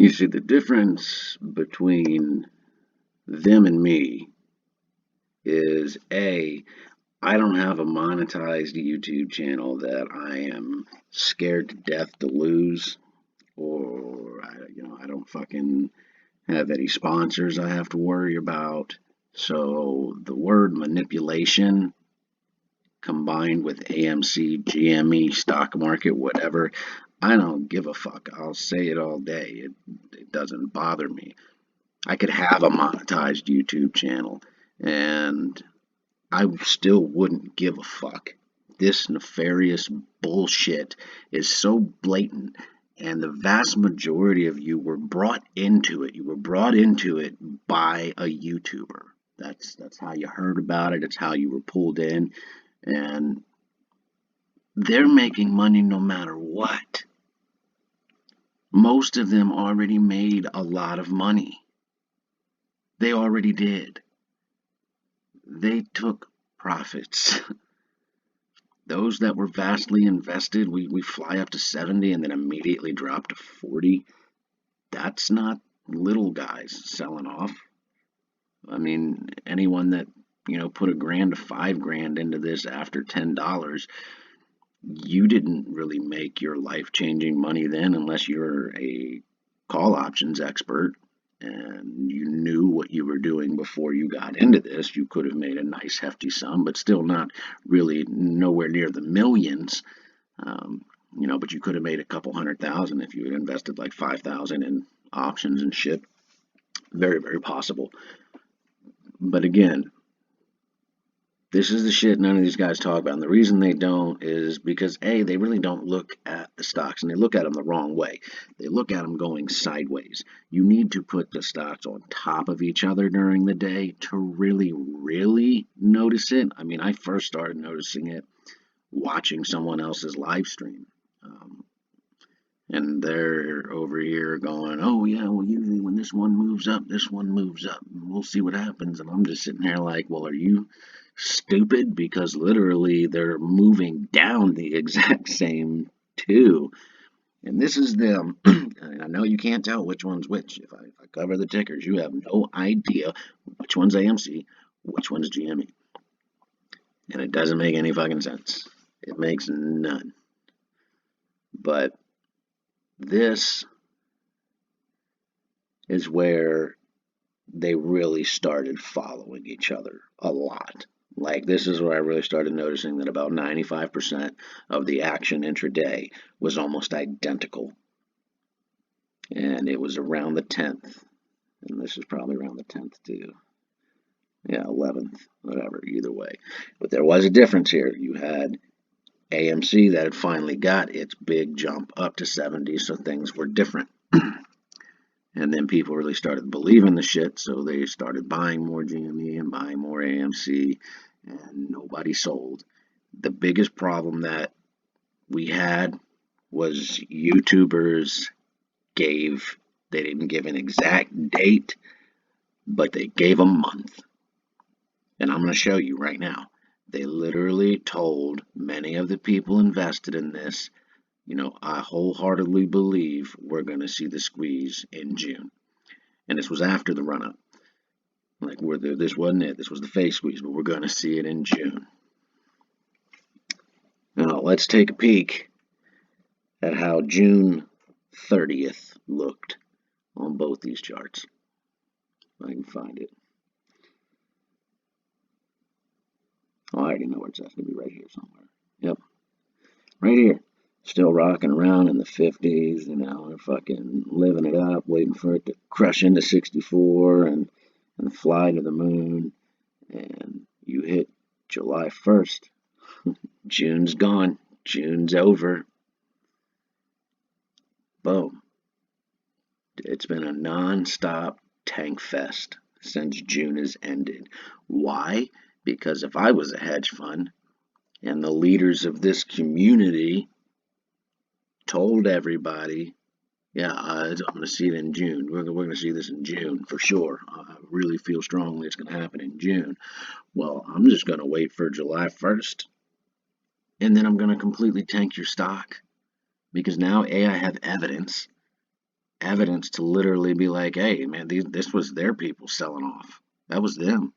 You see, the difference between them and me is I don't have a monetized YouTube channel that I am scared to death to lose, or I don't fucking have any sponsors I have to worry about. So the word manipulation combined with AMC, GME, stock market, whatever, I don't give a fuck. I'll say it all day. It doesn't bother me. I could have a monetized YouTube channel and I still wouldn't give a fuck. This nefarious bullshit is so blatant, and the vast majority of you were brought into it. You were brought into it by a YouTuber. That's how you heard about it. It's how you were pulled in, and they're making money no matter what. Most of them already made a lot of money. They already did. They took profits. Those that were vastly invested, we fly up to 70 and then immediately drop to 40. That's not little guys selling off. I mean, anyone that, put $1,000 to $5,000 into this after $10, you didn't really make your life-changing money then unless you're a call options expert and you knew what you were doing before you got into this. You could have made a nice hefty sum, but still not really nowhere near the millions. But you could have made a couple 100,000 if you had invested like 5,000 in options and shit. Very, very possible. But again, this is the shit none of these guys talk about. And the reason they don't is because, A, they really don't look at the stocks, and they look at them the wrong way. They look at them going sideways. You need to put the stocks on top of each other during the day to really, really notice it. I mean, I first started noticing it watching someone else's live stream. And they're over here going, oh, yeah, well, usually when this one moves up, this one moves up. And we'll see what happens. And I'm just sitting there like, well, are you stupid? Because literally they're moving down the exact same two. And this is them. And I know you can't tell which one's which. If I cover the tickers, you have no idea which one's AMC, which one's GME. And it doesn't make any fucking sense. It makes none. But this is where they really started following each other a lot. Like, this is where I really started noticing that about 95% of the action intraday was almost identical. And it was around the 10th. And this is probably around the 10th too. Yeah, 11th, whatever, either way. But there was a difference here. You had AMC that had finally got its big jump up to 70, so things were different. And then people really started believing the shit, so they started buying more GME and buying more AMC, and nobody sold. The biggest problem that we had was YouTubers they didn't give an exact date, but they gave a month. And I'm going to show you right now. They literally told many of the people invested in this, I wholeheartedly believe we're going to see the squeeze in June. And this was after the run-up. Like, this wasn't it. This was the fake squeeze, but we're going to see it in June. Now, let's take a peek at how June 30th looked on both these charts. If I can find it. Oh, I already know where it's at. It's going to be right here somewhere. Yep. Right here. Still rocking around in the 50s, they're fucking living it up, waiting for it to crush into 64 and fly to the moon. And you hit July 1st. June's gone. June's over. Boom. It's been a non-stop tank fest since June has ended. Why? Because if I was a hedge fund and the leaders of this community told everybody, yeah, I'm going to see it in June. We're going to see this in June for sure. I really feel strongly it's going to happen in June. Well, I'm just going to wait for July 1st. And then I'm going to completely tank your stock. Because now, A, I have evidence. evidence to literally be like, hey, man, this was their people selling off. That was them.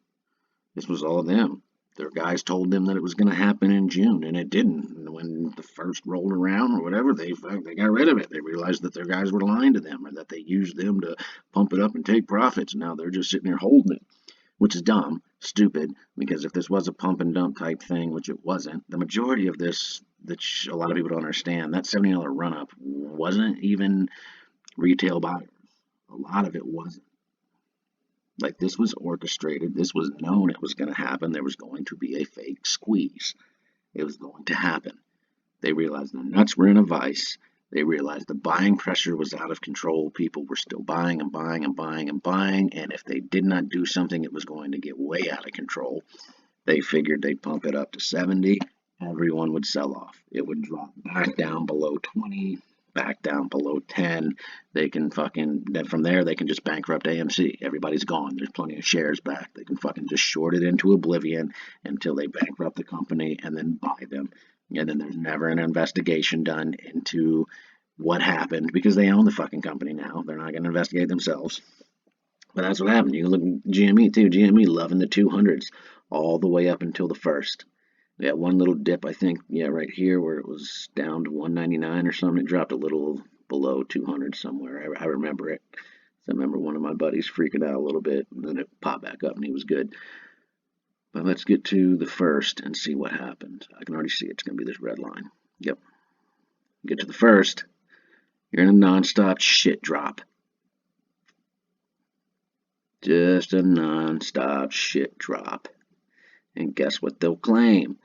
This was all them. Their guys told them that it was going to happen in June, and it didn't. And when the first rolled around or whatever, they got rid of it. They realized that their guys were lying to them, or that they used them to pump it up and take profits. Now they're just sitting there holding it, which is dumb, stupid. Because if this was a pump and dump type thing, which it wasn't, the majority of this, that a lot of people don't understand, that $70 run up wasn't even retail buyers. A lot of it wasn't. Like, this was orchestrated. This was known it was going to happen. There was going to be a fake squeeze. It was going to happen. They realized the nuts were in a vice. They realized the buying pressure was out of control. People were still buying and buying and buying and buying. And if they did not do something, it was going to get way out of control. They figured they'd pump it up to 70. Everyone would sell off. It would drop back down below 20, back down below 10. They can then from there, they can just bankrupt AMC. Everybody's gone. There's plenty of shares back. They can fucking just short it into oblivion until they bankrupt the company and then buy them. And then there's never an investigation done into what happened because they own the fucking company now. They're not going to investigate themselves. But that's what happened. You can look at GME too. GME loving the 200s all the way up until the first. We had one little dip, I think, yeah, right here where it was down to 199 or something. It dropped a little below 200 somewhere. I remember it. So I remember one of my buddies freaking out a little bit, and then it popped back up and he was good. But let's get to the first and see what happened. I can already see it's going to be this red line. Yep. Get to the first. You're in a non-stop shit drop. Just a non-stop shit drop. And guess what they'll claim?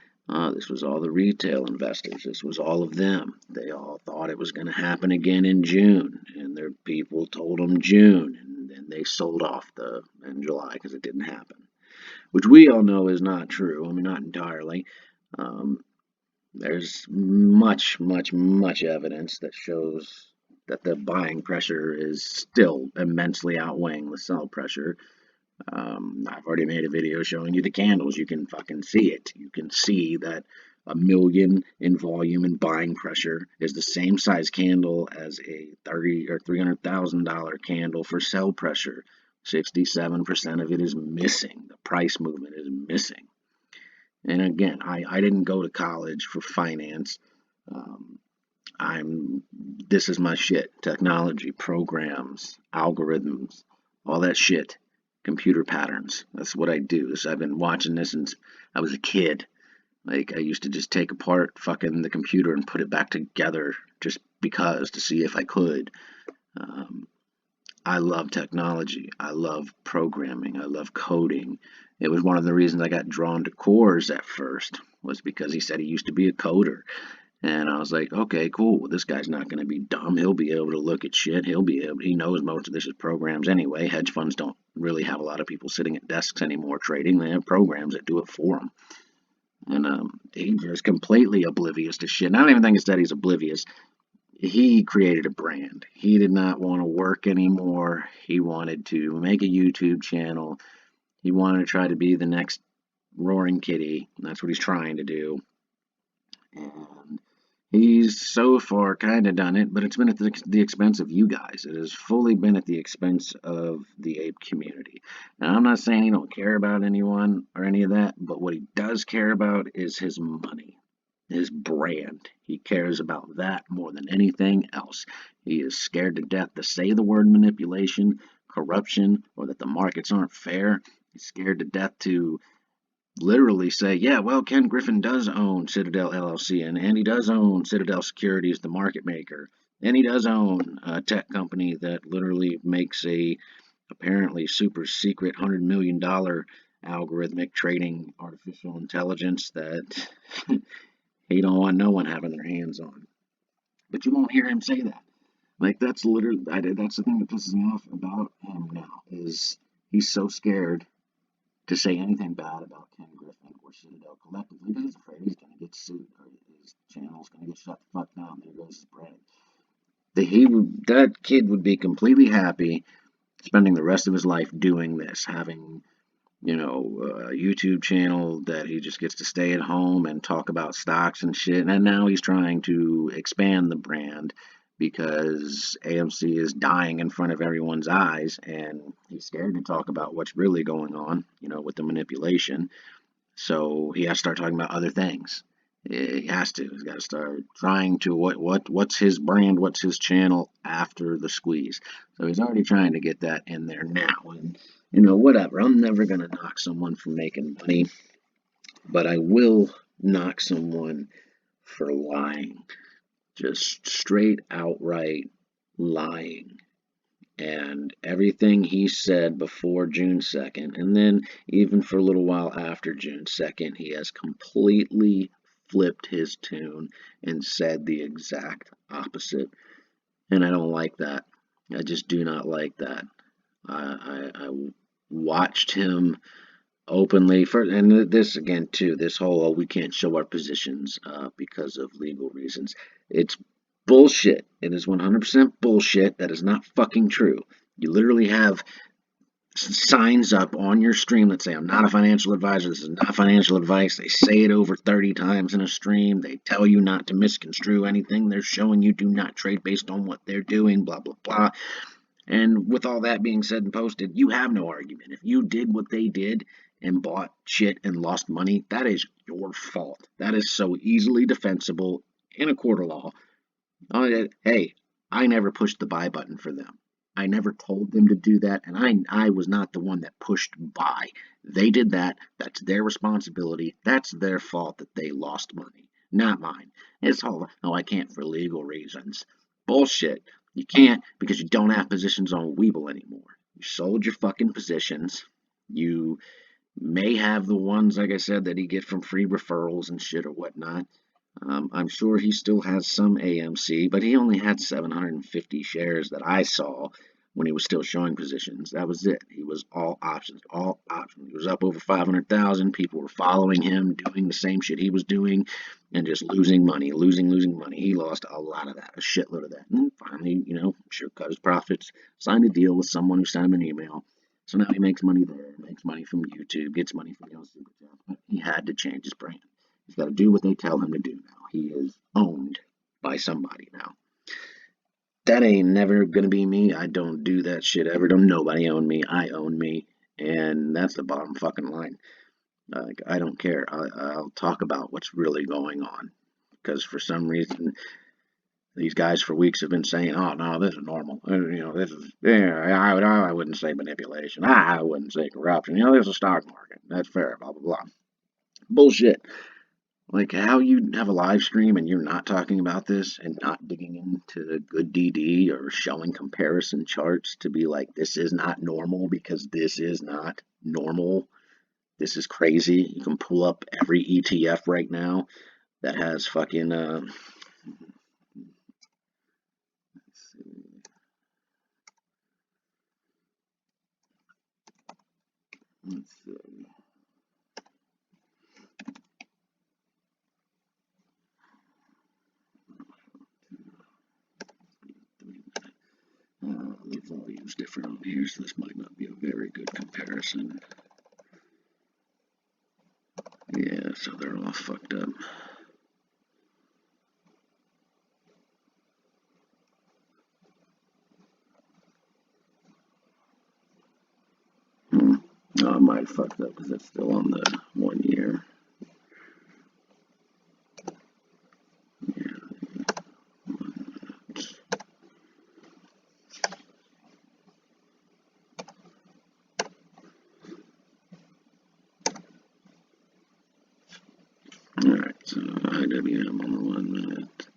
This was all the retail investors. This was all of them. They all thought it was going to happen again in June. And their people told them June. And then they sold off in July because it didn't happen. Which we all know is not true. I mean, not entirely. There's much evidence that shows that the buying pressure is still immensely outweighing the sell pressure. I've already made a video showing you the candles. You can fucking see it. You can see that a million in volume and buying pressure is the same size candle as a $30,000 or $300,000 candle for sell pressure. 67% of it is missing. The price movement is missing. And again, I didn't go to college for finance. This is my shit. Technology, programs, algorithms, all that shit. Computer patterns. That's what I do. So I've been watching this since I was a kid. Like, I used to just take apart fucking the computer and put it back together just because to see if I could. I love technology. I love programming. I love coding. It was one of the reasons I got drawn to Coors at first, was because he said he used to be a coder. And I was like, okay, cool. Well, this guy's not going to be dumb. He'll be able to look at shit. He knows most of this is programs anyway. Hedge funds don't really have a lot of people sitting at desks anymore trading. They have programs that do it for them. And he's just completely oblivious to shit. And I don't even think it's that he's oblivious. He created a brand. He did not want to work anymore. He wanted to make a YouTube channel. He wanted to try to be the next Roaring Kitty. That's what he's trying to do. And he's so far kind of done it, but it's been at the expense of you guys. It has fully been at the expense of the ape community. Now, I'm not saying he don't care about anyone or any of that, but what he does care about is his money, his brand. He cares about that more than anything else. He is scared to death to say the word manipulation, corruption, or that the markets aren't fair. He's scared to death to literally say, yeah, well, Ken Griffin does own Citadel LLC, and he does own Citadel Securities, the market maker, and he does own a tech company that literally makes a apparently super secret $100 million algorithmic trading artificial intelligence that he don't want no one having their hands on. But you won't hear him say that. Like, that's literally, that's the thing that pisses me off about him now, is he's so scared to say anything bad about Ken Griffin or Citadel collectively because he's afraid he's going to get sued or his channel's going to get shut the fuck down. There goes his brand. That kid would be completely happy spending the rest of his life doing this, having, a YouTube channel that he just gets to stay at home and talk about stocks and shit. And now he's trying to expand the brand because AMC is dying in front of everyone's eyes, and he's scared to talk about what's really going on, with the manipulation. So he has to start talking about other things. He has to. He's got to start trying to what's his brand, what's his channel after the squeeze. So he's already trying to get that in there now. And whatever. I'm never gonna knock someone for making money, but I will knock someone for lying. Just straight outright lying. And everything he said before June 2nd, and then even for a little while after June 2nd, he has completely flipped his tune and said the exact opposite. And I don't like that. I just do not like that. I watched him openly first, and this again too, this whole we can't show our positions because of legal reasons. It's bullshit. It is 100% bullshit. That is not fucking true. You literally have signs up on your stream that say, I'm not a financial advisor, this is not financial advice. They say it over 30 times in a stream. They tell you not to misconstrue anything they're showing you. Do not trade based on what they're doing, blah blah blah. And with all that being said and posted, you have no argument. If you did what they did and bought shit and lost money, that is your fault. That is so easily defensible in a court of law. Hey, I never pushed the buy button for them. I never told them to do that, and I was not the one that pushed buy. They did that. That's their responsibility. That's their fault that they lost money, not mine. It's all, oh, I can't for legal reasons. Bullshit. You can't because you don't have positions on Weeble anymore. You sold your fucking positions. You may have the ones, like I said, that he get from free referrals and shit or whatnot. I'm sure he still has some AMC, but he only had 750 shares that I saw when he was still showing positions. That was it. He was all options, all options. He was up over 500,000. People were following him, doing the same shit he was doing, and just losing money, losing money. He lost a lot of that, a shitload of that. And finally, sure cut his profits, signed a deal with someone who sent him an email. So now he makes money there, makes money from YouTube, gets money from the old super chat. But he had to change his brand. He's got to do what they tell him to do now. He is owned by somebody now. That ain't never gonna be me. I don't do that shit ever. Don't nobody own me. I own me, and that's the bottom fucking line. I don't care. I'll talk about what's really going on, because for some reason these guys for weeks have been saying, "Oh no, this is normal. This is I wouldn't say manipulation. I wouldn't say corruption. This is a stock market. That's fair. Blah blah blah. Bullshit." Like how you have a live stream and you're not talking about this and not digging into good DD or showing comparison charts to be like, this is not normal because this is not normal. This is crazy. You can pull up every ETF right now that has fucking, let's see. Let's see. They've all used different on here, so this might not be a very good comparison. Yeah, so they're all fucked up. Oh, I might have fucked up because it's still on the 1 year. Alright, so IWM on the 1 minute.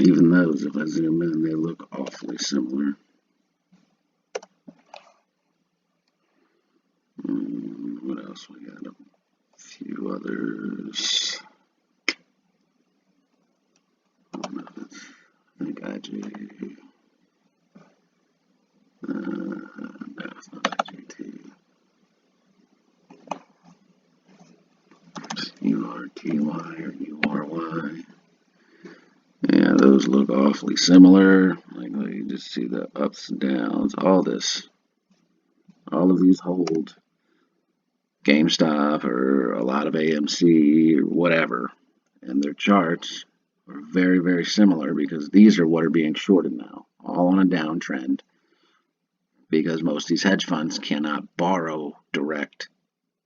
Even those, if I zoom in, they look awfully similar. What else we got? A few others. Oh no, I think IJ. No, it's not IJT. URTY or URY. Yeah, those look awfully similar. Like you just see the ups and downs, all this. All of these hold GameStop or a lot of AMC or whatever. And their charts are very, very similar because these are what are being shorted now, all on a downtrend because most of these hedge funds cannot borrow direct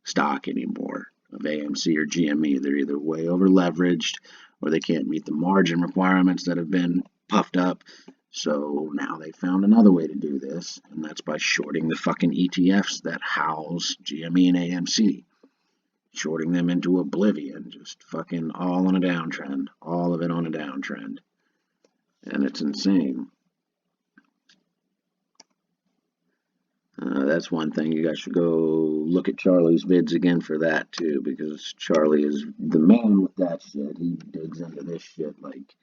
stock anymore of AMC or GME. They're either way over leveraged or they can't meet the margin requirements that have been puffed up. So now they found another way to do this, and that's by shorting the fucking ETFs that house GME and AMC. Shorting them into oblivion, just fucking all on a downtrend, all of it on a downtrend. And it's insane. That's one thing. You guys should go look at Charlie's vids again for that too, because Charlie is the man with that shit. He digs into this shit like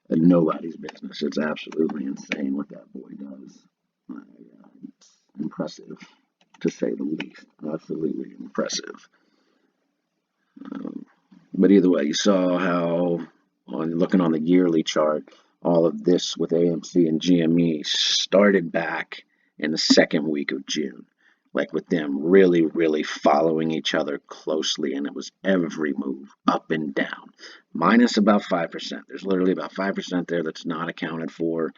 nobody's business. It's absolutely insane what that boy does. It's impressive, to say the least. Absolutely impressive. But either way, you saw how, on looking on the yearly chart, all of this with AMC and GME started back in the second week of June. Like with them really, really following each other closely, and it was every move up and down, minus about 5%. There's literally about 5% there that's not accounted for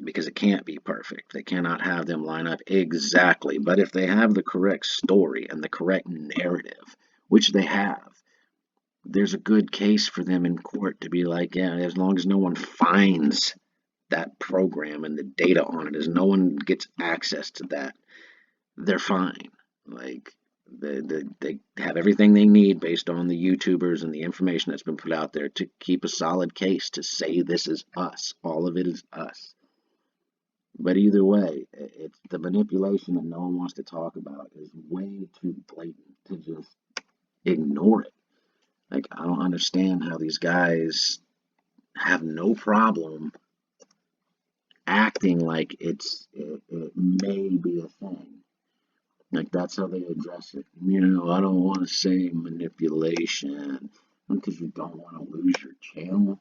because it can't be perfect. They cannot have them line up exactly. But if they have the correct story and the correct narrative, which they have, there's a good case for them in court to be like, yeah, as long as no one finds that program and the data on it, as no one gets access to that, they're fine. Like they have everything they need based on the YouTubers and the information that's been put out there to keep a solid case to say this is us. All of it is us. But either way, it's the manipulation that no one wants to talk about is way too blatant to just ignore it. Like, I don't understand how these guys have no problem acting like it may be a thing. Like, that's how they address it. I don't want to say manipulation because you don't want to lose your channel.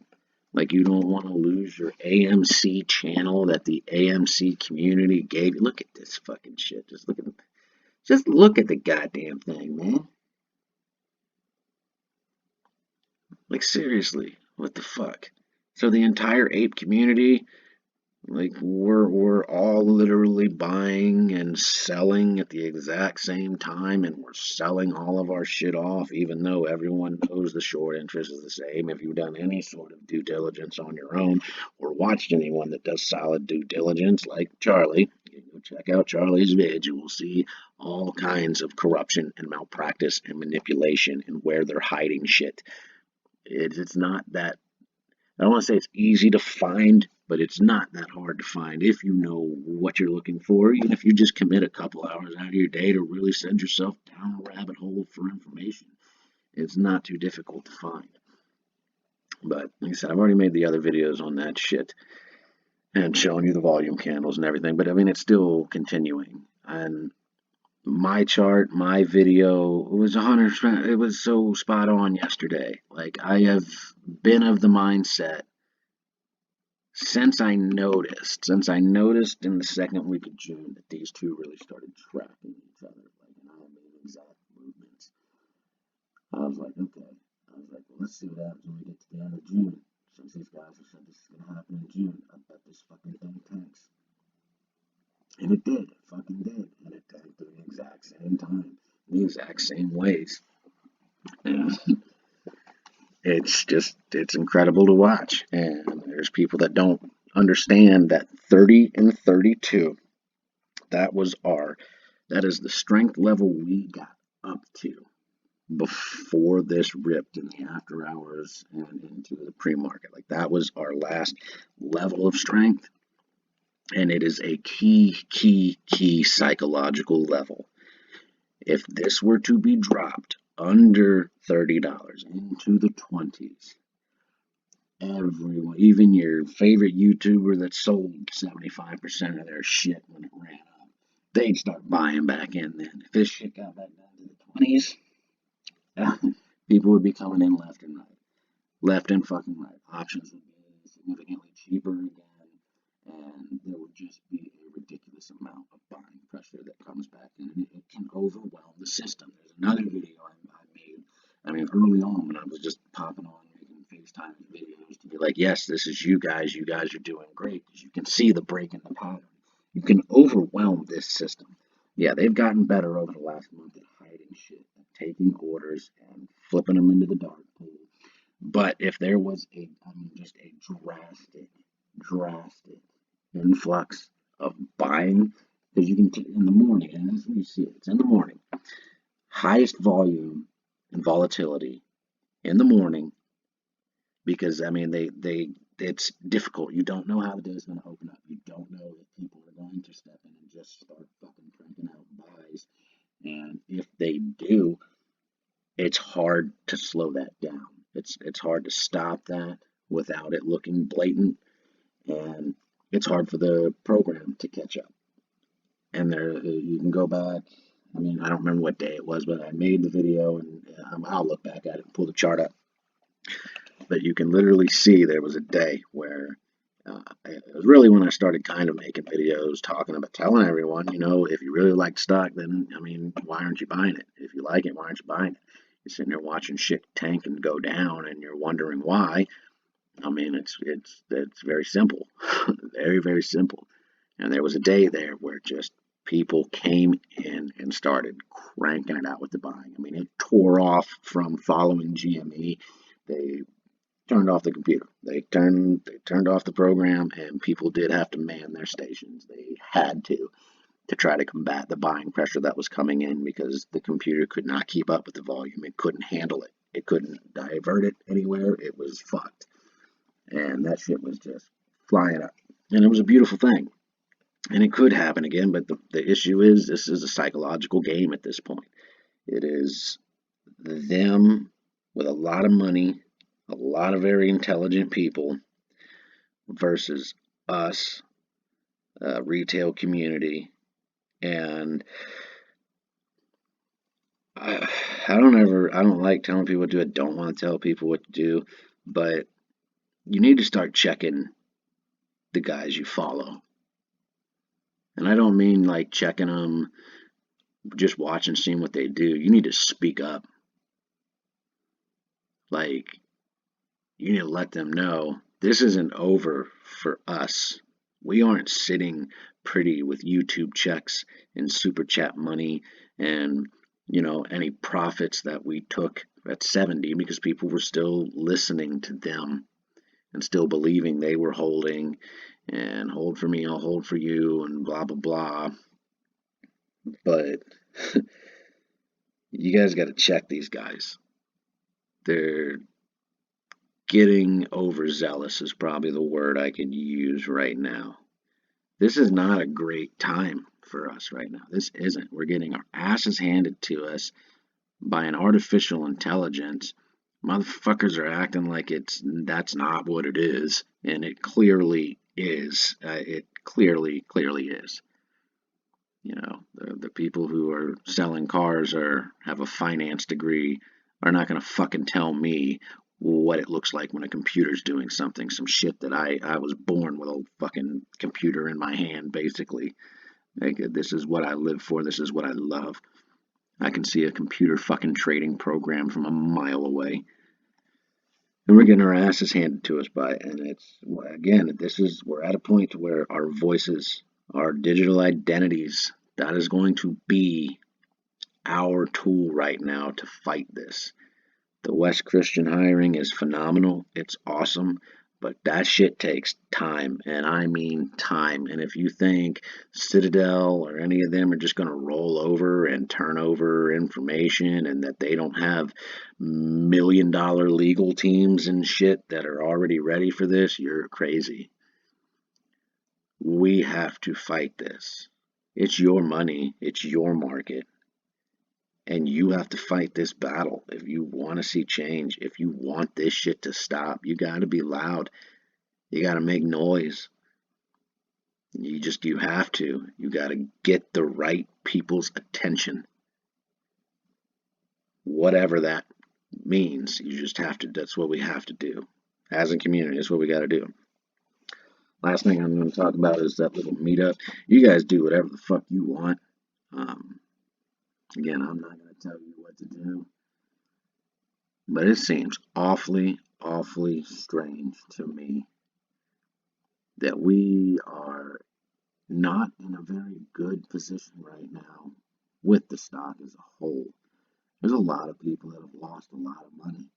Like, you don't want to lose your AMC channel that the AMC community gave you. Look at this fucking shit. Just look at the goddamn thing, man. Like, seriously, what the fuck? So the entire ape community, like, we're all literally buying and selling at the exact same time, and we're selling all of our shit off, even though everyone knows the short interest is the same. If you've done any sort of due diligence on your own, or watched anyone that does solid due diligence, like Charlie, you go check out Charlie's vid, you will see all kinds of corruption and malpractice and manipulation and where they're hiding shit. It's not that, I don't want to say it's easy to find, but it's not that hard to find if you know what you're looking for. Even if you just commit a couple hours out of your day to really send yourself down a rabbit hole for information, it's not too difficult to find. But like I said, I've already made the other videos on that shit and showing you the volume candles and everything, but I mean, it's still continuing. And my chart, my video was 100%, it was so spot on yesterday. Like, I have been of the mindset since I noticed in the second week of June that these two really started tracking each other, like, and I made exact movements. I was like, okay. I was like, well, let's see what happens when we get to the end of June. Since these guys have said this is gonna happen in June, I bet this fucking thing tanks. And it did. It fucking did. And it tanked at the exact same time, the exact same ways. And it's incredible to watch. And there's people that don't understand that 30 and 32, that is the strength level we got up to before this ripped in the after hours and into the pre-market. Like, that was our last level of strength. And it is a key psychological level. If this were to be dropped under $30 into the 20s, everyone, even your favorite YouTuber that sold 75% of their shit when it ran up, they'd start buying back in then. If this shit got back down to the 20s, People would be coming in left and right. Left and fucking right. Options would be significantly cheaper again, and there would just be a ridiculous amount of buying pressure that comes back, and it can overwhelm the system. There's another video I made. I mean, early on when I was just popping on making FaceTime videos to be like, yes, this is you guys. You guys are doing great because you can see the break in the pattern. You can overwhelm this system. Yeah, they've gotten better over the last month at hiding shit, at taking orders and flipping them into the dark pool. But if there was just a drastic influx of buying, because you can, in the morning, and that's when you see it, it's in the morning, highest volume and volatility in the morning, because, it's difficult. You don't know how the day is going to open up. You don't know if people are going to step in and just start fucking cranking out buys. And if they do, it's hard to slow that down. It's hard to stop that without it looking blatant, and it's hard for the program to catch up. And there, you can go back. I mean, I don't remember what day it was, but I made the video, and I'll look back at it and pull the chart up. But you can literally see there was a day where it was really when I started kind of making videos talking about telling everyone, if you really like stock, then, why aren't you buying it? If you like it, why aren't you buying it? You're sitting there watching shit tank and go down, and you're wondering why. It's very simple, very, very simple. And there was a day there where just people came in and started cranking it out with the buying. I mean, it tore off from following GME. They turned off the computer. They turned off the program, and people did have to man their stations. They had to try to combat the buying pressure that was coming in because the computer could not keep up with the volume. It couldn't handle it. It couldn't divert it anywhere. It was fucked. And that shit was just flying up. And it was a beautiful thing. And it could happen again, but the issue is this is a psychological game at this point. It is them with a lot of money, a lot of very intelligent people versus us, retail community. And I, I don't like telling people what to do. I don't want to tell people what to do, but you need to start checking the guys you follow. And I don't mean like checking them, just watching, seeing what they do. You need to speak up. Like, you need to let them know this isn't over for us. We aren't sitting pretty with YouTube checks and super chat money and, any profits that we took at 70 because people were still listening to them and still believing they were holding and hold for me, I'll hold for you and blah, blah, blah. But you guys got to check these guys. They're getting overzealous is probably the word I could use right now. This is not a great time for us right now. This isn't. We're getting our asses handed to us by an artificial intelligence. Motherfuckers are acting like that's not what it is, and it clearly is. It clearly is. The people who are selling cars or have a finance degree are not going to fucking tell me what it looks like when a computer's doing something, some shit that I was born with a fucking computer in my hand, basically. Like, this is what I live for. This is what I love. I can see a computer fucking trading program from a mile away. And we're getting our asses handed to us by it. And we're at a point where our voices, our digital identities, that is going to be our tool right now to fight this. The West Christian hiring is phenomenal. It's awesome. But that shit takes time, and I mean time. And if you think Citadel or any of them are just going to roll over and turn over information and that they don't have $1 million legal teams and shit that are already ready for this, you're crazy. We have to fight this. It's your money. It's your market. And you have to fight this battle if you want to see change. If you want this shit to stop, you got to be loud. You got to make noise. You have to. You got to get the right people's attention. Whatever that means. You just have to, that's what we have to do. As a community, that's what we got to do. Last thing I'm going to talk about is that little meetup. You guys do whatever the fuck you want. Um, Again, I'm not going to tell you what to do, but it seems awfully, awfully strange to me that we are not in a very good position right now with the stock as a whole. There's a lot of people that have lost a lot of money,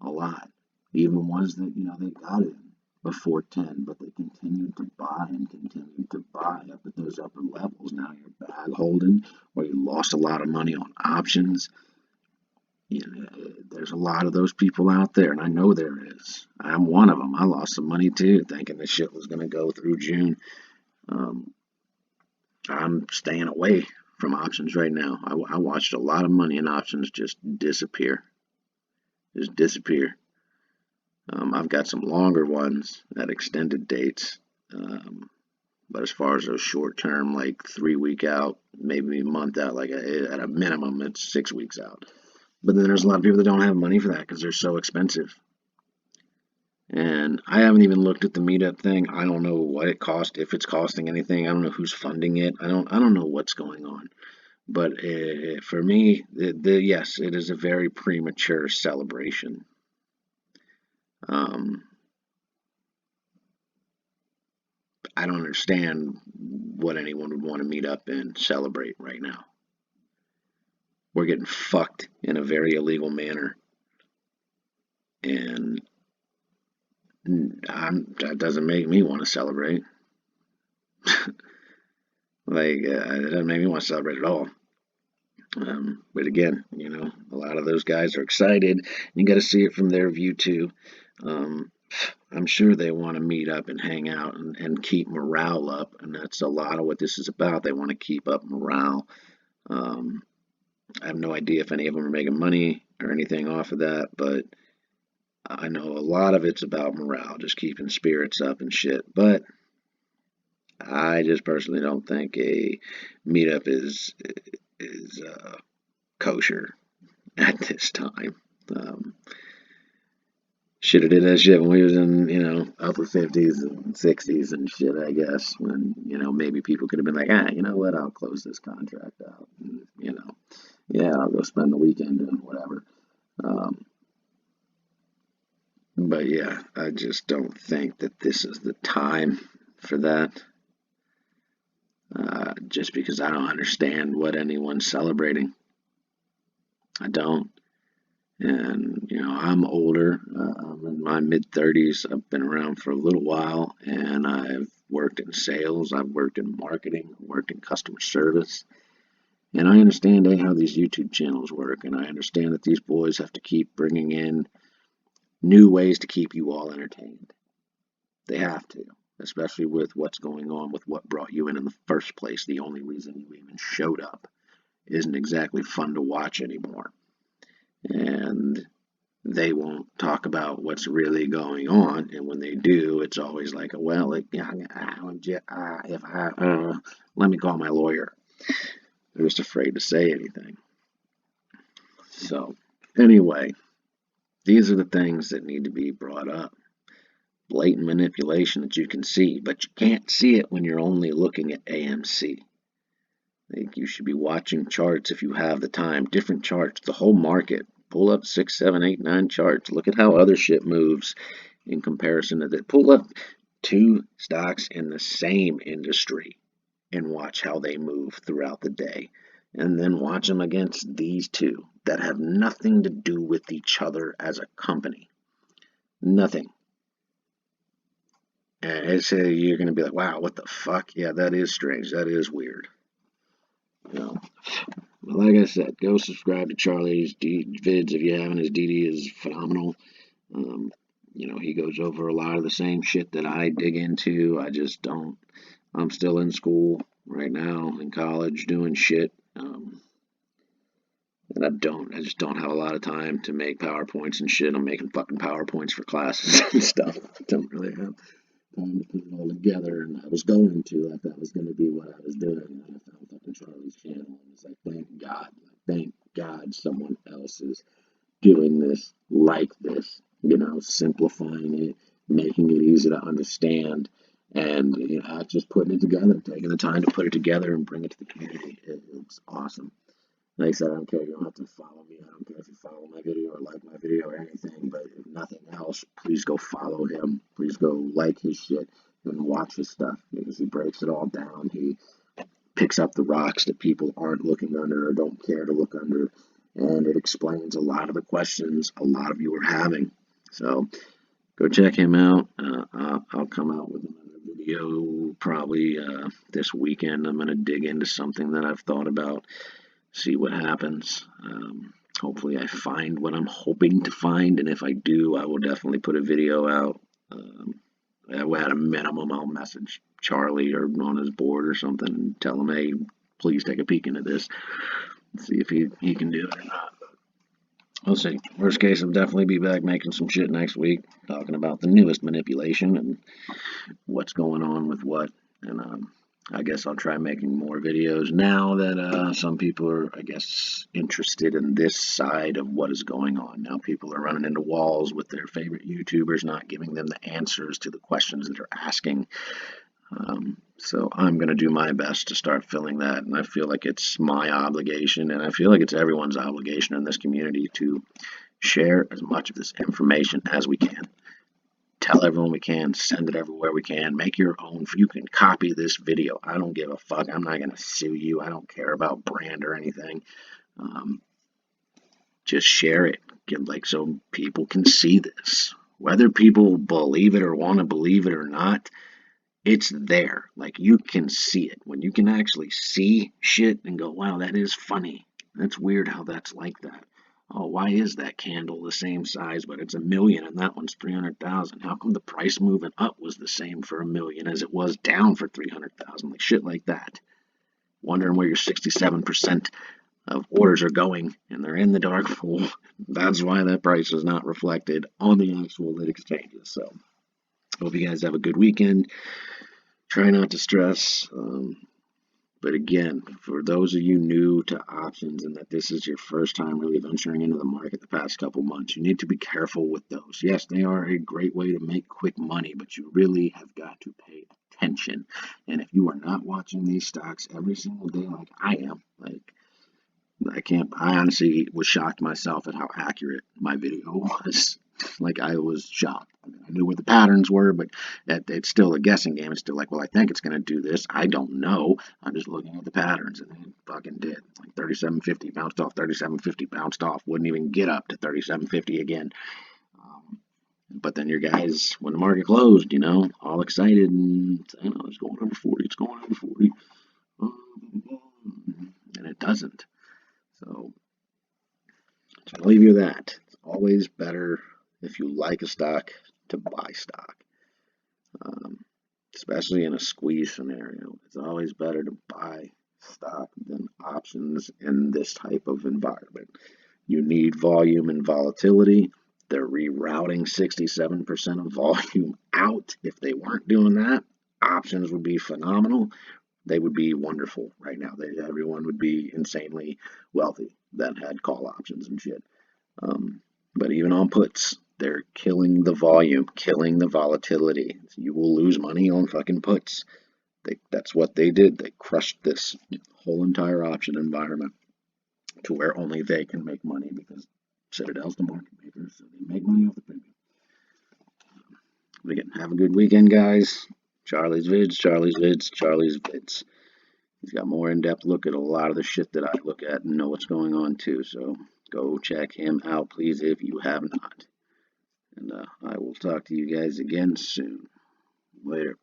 a lot. Even ones that, they got in before 10, but they continued to buy and continued to buy up at those upper levels. Now you're bag holding, or you lost a lot of money on options. There's a lot of those people out there, and I know there is. I'm one of them. I lost some money too, thinking this shit was going to go through June. Um, I'm staying away from options right now. I watched a lot of money in options just disappear. Just disappear. I've got some longer ones at extended dates. But as far as those short term, like 3 week out, maybe a month out, like at a minimum, it's 6 weeks out. But then there's a lot of people that don't have money for that because they're so expensive. And I haven't even looked at the meetup thing. I don't know what it cost, if it's costing anything. I don't know who's funding it. I don't know what's going on. But for me, yes, it is a very premature celebration. I don't understand what anyone would want to meet up and celebrate right now. We're getting fucked in a very illegal manner. And that doesn't make me want to celebrate. It doesn't make me want to celebrate at all. But again, a lot of those guys are excited. You got to see it from their view too. I'm sure they want to meet up and hang out and keep morale up, and that's a lot of what this is about. They want to keep up morale. I have no idea if any of them are making money or anything off of that, but I know a lot of it's about morale, just keeping spirits up and shit. But I just personally don't think a meetup is kosher at this time. Should have did that shit when we was in, upper 50s and 60s and shit, I guess. When, maybe people could have been like, you know what, I'll close this contract out. And, yeah, I'll go spend the weekend doing whatever. But yeah, I just don't think that this is the time for that. Just because I don't understand what anyone's celebrating. I don't. And, I'm older. I'm in my mid 30s. I've been around for a little while, and I've worked in sales. I've worked in marketing. I've worked in customer service. And I understand how these YouTube channels work. And I understand that these boys have to keep bringing in new ways to keep you all entertained. They have to, especially with what's going on with what brought you in the first place. The only reason you even showed up isn't exactly fun to watch anymore. And they won't talk about what's really going on, and when they do, it's always like, well, let me call my lawyer. They're just afraid to say anything. So, anyway, these are the things that need to be brought up. Blatant manipulation that you can see, but you can't see it when you're only looking at AMC. I think you should be watching charts if you have the time, different charts, the whole market. Pull up 6, 7, 8, 9 charts. Look at how other shit moves in comparison to that. Pull up 2 stocks in the same industry and watch how they move throughout the day. And then watch them against these 2 that have nothing to do with each other as a company. Nothing. And you're going to be like, wow, what the fuck? Yeah, that is strange. That is weird. Like I said, go subscribe to Charlie's vids if you haven't. His DD is phenomenal. He goes over a lot of the same shit that I dig into. I just don't. I'm still in school right now, in college, doing shit. And I just don't have a lot of time to make PowerPoints and shit. I'm making fucking PowerPoints for classes and stuff. I don't really have time to put it all together, and I was going to, like, that was going to be what I was doing, and I found fucking Charlie's channel, and it's like, thank God someone else is doing this like this, simplifying it, making it easy to understand, and just putting it together, taking the time to put it together and bring it to the community. It's awesome. Like I said, I don't care. You don't have to follow me. I don't care if you follow my video or like my video or anything. But if nothing else, please go follow him. Please go like his shit and watch his stuff because he breaks it all down. He picks up the rocks that people aren't looking under or don't care to look under. And it explains a lot of the questions a lot of you are having. So go check him out. I'll come out with another video probably this weekend. I'm going to dig into something that I've thought about, see what happens. Hopefully I find what I'm hoping to find, and if I do, I will definitely put a video out. At a minimum, I'll message Charlie or on his board or something and tell him, hey, please take a peek into this and see if he can do it or not. We'll see. Worst case, I'll definitely be back making some shit next week, talking about the newest manipulation and what's going on with what. And I guess I'll try making more videos now that some people are, I guess, interested in this side of what is going on. Now people are running into walls with their favorite YouTubers not giving them the answers to the questions that they're asking. So I'm going to do my best to start filling that, and I feel like it's my obligation, and I feel like it's everyone's obligation in this community to share as much of this information as we can. Tell everyone we can, send it everywhere we can, make your own. You can copy this video. I don't give a fuck. I'm not going to sue you. I don't care about brand or anything. Just share it, so people can see this. Whether people believe it or want to believe it or not, it's there. Like, you can see it. When you can actually see shit and go, wow, that is funny. That's weird how that's like that. Oh, why is that candle the same size, but it's $1 million and that one's 300,000? How come the price moving up was the same for $1 million as it was down for 300,000? Like shit like that. Wondering where your 67% of orders are going, and they're in the dark pool. That's why that price is not reflected on the actual lit exchanges. So, hope you guys have a good weekend. Try not to stress. But again, for those of you new to options and that this is your first time really venturing into the market the past couple months, you need to be careful with those. Yes, they are a great way to make quick money, but you really have got to pay attention. And if you are not watching these stocks every single day like I am, I honestly was shocked myself at how accurate my video was. Like, I was shocked. I mean, I knew what the patterns were, but it's still a guessing game. It's still like, well, I think it's going to do this. I don't know. I'm just looking at the patterns, and it fucking did. Like 37.50 bounced off, 37.50 bounced off. Wouldn't even get up to 37.50 again. But then your guys, when the market closed, all excited and saying, oh, it's going over 40, it's going over 40. And it doesn't. So I'll leave you that. It's always better, if you like a stock, to buy stock. Especially in a squeeze scenario. It's always better to buy stock than options in this type of environment. You need volume and volatility. They're rerouting 67% of volume out. If they weren't doing that, options would be phenomenal. They would be wonderful right now. Everyone would be insanely wealthy that had call options and shit. But even on puts, they're killing the volume, killing the volatility. You will lose money on fucking puts. That's what they did. They crushed this whole entire option environment to where only they can make money because Citadel's the market maker, so they make money off the premium. But again, have a good weekend, guys. Charlie's Vids, Charlie's Vids, Charlie's Vids. He's got more in-depth look at a lot of the shit that I look at and know what's going on too. So go check him out, please, if you have not. And I will talk to you guys again soon. Later.